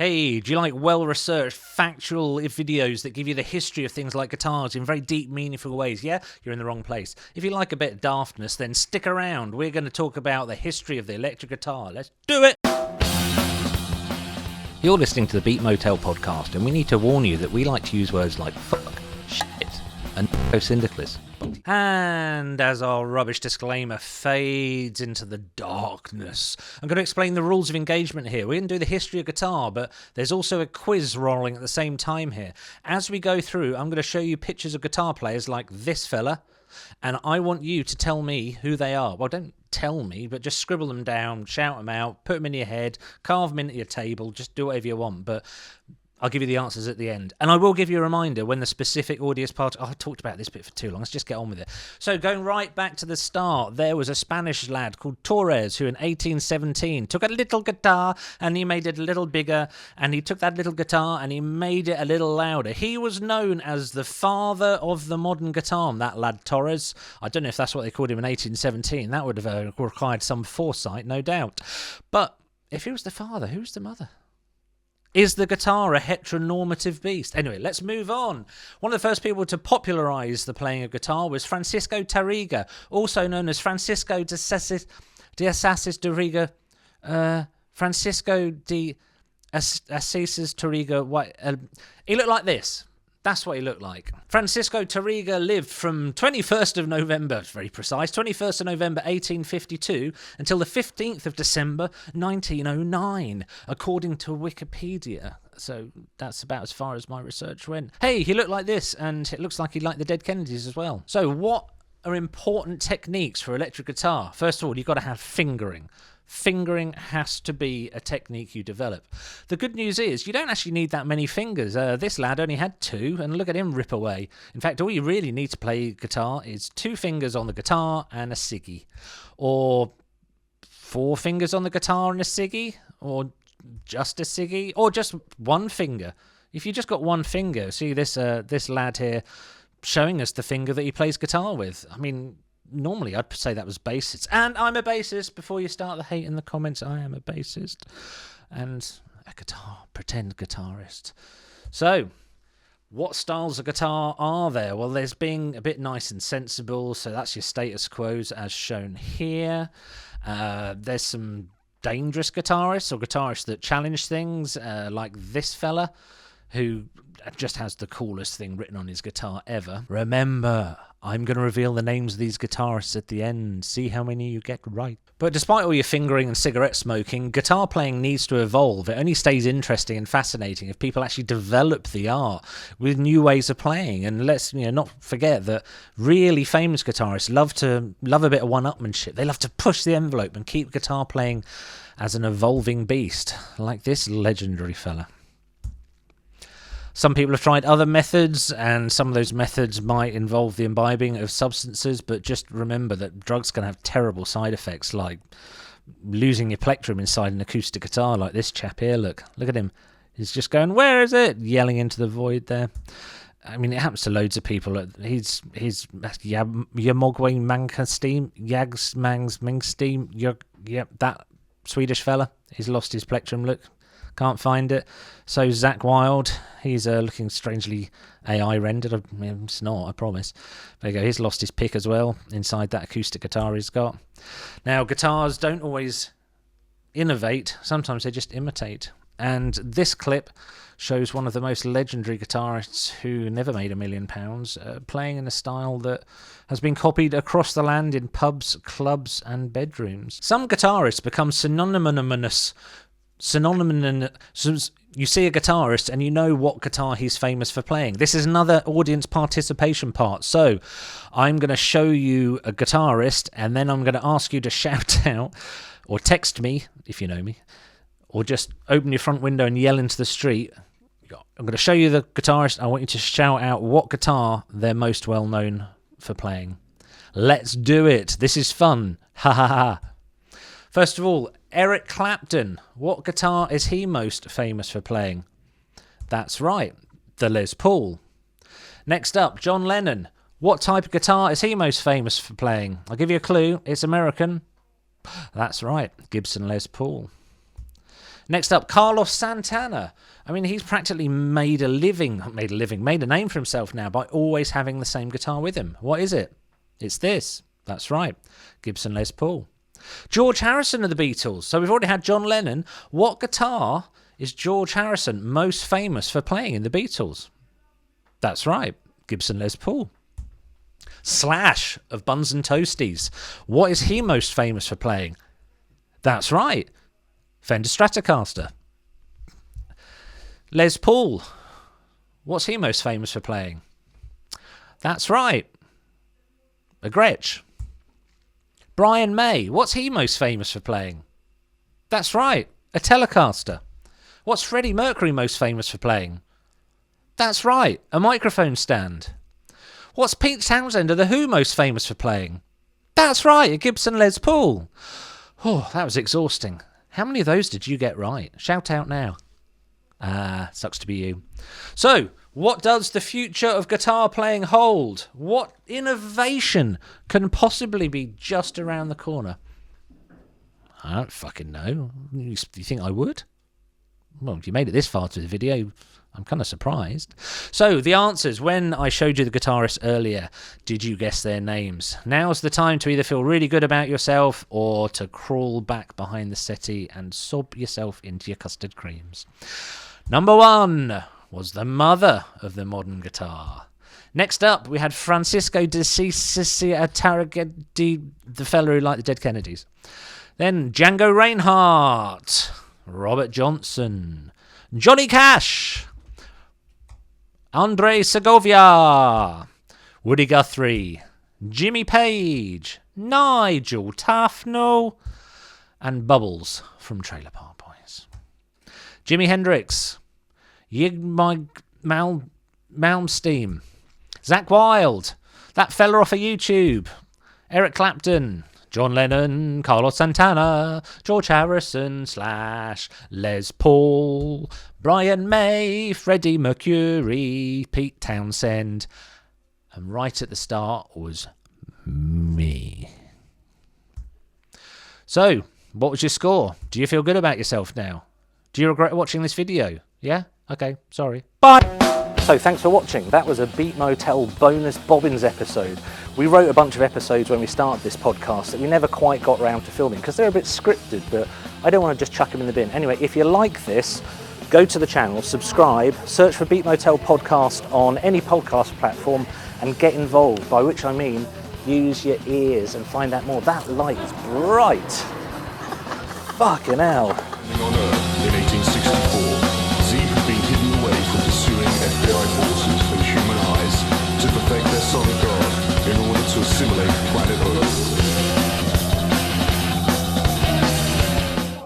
Hey, do you like well-researched, factual videos that give you the history of things like guitars in very deep, meaningful ways? Yeah, you're in the wrong place. If you like a bit of daftness, then stick around. We're going to talk about the history of the electric guitar. Let's do it! You're listening to the Beat Motel podcast, and we need to warn you that we like to use words like fuck, shit, and syndicalist. And as our rubbish disclaimer fades into the darkness, I'm going to explain the rules of engagement here. We're going to do the history of guitar, but there's also a quiz rolling at the same time here. As we go through, I'm going to show you pictures of guitar players like this fella, and I want you to tell me who they are. Well, don't tell me, but just scribble them down, shout them out, put them in your head, carve them into your table, just do whatever you want, but I'll give you the answers at the end. And I will give you a reminder when the specific audience part... Oh, I talked about this bit for too long. Let's just get on with it. So going right back to the start, there was a Spanish lad called Torres who in 1817 took a little guitar and he made it a little bigger, and he took that little guitar and he made it a little louder. He was known as the father of the modern guitar, that lad Torres. I don't know if that's what they called him in 1817. That would have required some foresight, no doubt. But if he was the father, who's the mother? Is the guitar a heteronormative beast? Anyway, let's move on. One of the first people to popularise the playing of guitar was Francisco Tarrega, also known as Francisco de Assis de Riga. Francisco de Assis Tarrega. He looked like this. That's what he looked like. Francisco Tarrega lived from 21st of November, very precise, 21st of November 1852 until the 15th of December 1909, according to Wikipedia. So that's about as far as my research went. Hey, he looked like this, and it looks like he liked the Dead Kennedys as well. So what are important techniques for electric guitar? First of all, you've got to have fingering. Fingering has to be a technique you develop. The good news is you don't actually need that many fingers. This lad only had two, and look at him rip away. In fact, all you really need to play guitar is 2 fingers on the guitar and a ciggy. Or 4 fingers on the guitar and a ciggy. Or just a ciggy. Or just 1 finger. If you just got 1 finger, see this lad here showing us the finger that he plays guitar with. I mean, normally I'd say that was bassist, and I'm a bassist. Before you start the hate in the comments, I am a bassist and a pretend guitarist. So what styles of guitar are there? Well, there's being a bit nice and sensible, so that's your status quos as shown here. There's some dangerous guitarists, or guitarists that challenge things, like this fella who just has the coolest thing written on his guitar ever. Remember, I'm going to reveal the names of these guitarists at the end. See how many you get right. But despite all your fingering and cigarette smoking, guitar playing needs to evolve. It only stays interesting and fascinating if people actually develop the art with new ways of playing. And let's not forget that really famous guitarists love a bit of one-upmanship. They love to push the envelope and keep guitar playing as an evolving beast, like this legendary fella. Some people have tried other methods, and some of those methods might involve the imbibing of substances, but just remember that drugs can have terrible side effects, like losing your plectrum inside an acoustic guitar, like this chap here. Look at him. He's just going, "Where is it?" yelling into the void there. I mean, it happens to loads of people. He's Yamogway Mankastim, Yags Mangs Mingstim, that Swedish fella. He's lost his plectrum, look. Can't find it. So Zach Wilde, he's looking strangely AI rendered. I mean, it's not, I promise. There you go. He's lost his pick as well inside that acoustic guitar he's got. Now, guitars don't always innovate. Sometimes they just imitate. And this clip shows one of the most legendary guitarists who never made £1 million, playing in a style that has been copied across the land in pubs, clubs, and bedrooms. Some guitarists become synonymous. You see a guitarist and you know what guitar he's famous for playing. This is another audience participation part. So I'm going to show you a guitarist, and then I'm going to ask you to shout out or text me if you know me, or just open your front window and yell into the street. I'm going to show you the guitarist. I want you to shout out what guitar they're most well known for playing. Let's do it. This is fun. Ha ha ha. First of all, Eric Clapton. What guitar is he most famous for playing? That's right, the Les Paul. Next up, John Lennon. What type of guitar is he most famous for playing? I'll give you a clue. It's American. That's right, Gibson Les Paul. Next up, Carlos Santana. I mean, he's practically made a name for himself now by always having the same guitar with him. What is it? It's this. That's right. Gibson Les Paul. George Harrison of the Beatles. So we've already had John Lennon. What guitar is George Harrison most famous for playing in the Beatles? That's right. Gibson Les Paul. Slash of Buns and Toasties. What is he most famous for playing? That's right. Fender Stratocaster. Les Paul. What's he most famous for playing? That's right. A Gretsch. Brian May. What's he most famous for playing? That's right. A Telecaster. What's Freddie Mercury most famous for playing? That's right. A microphone stand. What's Pete Townsend of The Who most famous for playing? That's right. A Gibson Les Paul. Oh, that was exhausting. How many of those did you get right? Shout out now. Sucks to be you. So, what does the future of guitar playing hold? What innovation can possibly be just around the corner? I don't fucking know. You think I would? Well, if you made it this far to the video, I'm kind of surprised. So, the answers. When I showed you the guitarists earlier, did you guess their names? Now's the time to either feel really good about yourself or to crawl back behind the settee and sob yourself into your custard creams. Number 1 was the mother of the modern guitar. Next up, we had Francisco de Tarragedi, the fella who liked the Dead Kennedys. Then Django Reinhardt, Robert Johnson, Johnny Cash, Andre Segovia, Woody Guthrie, Jimmy Page, Nigel Tufnell, and Bubbles from Trailer Park Boys. Jimi Hendrix, Yngwie Malmsteen, Zakk Wylde, that fella off of YouTube, Eric Clapton, John Lennon, Carlos Santana, George Harrison, Slash, Les Paul, Brian May, Freddie Mercury, Pete Townsend, and right at the start was me. So, what was your score? Do you feel good about yourself now? Do you regret watching this video? Yeah? Okay, sorry. Bye! So thanks for watching. That was a Beat Motel Bonus Bobbins episode. We wrote a bunch of episodes when we started this podcast that we never quite got around to filming because they're a bit scripted, but I don't want to just chuck them in the bin. Anyway, if you like this, go to the channel, subscribe, search for Beat Motel Podcast on any podcast platform and get involved, by which I mean use your ears and find out more. That light is bright. Fucking hell. On Earth in 1864, Z had been hidden away from pursuing FBI forces and human eyes to perfect their sonic art in order to assimilate planet Earth.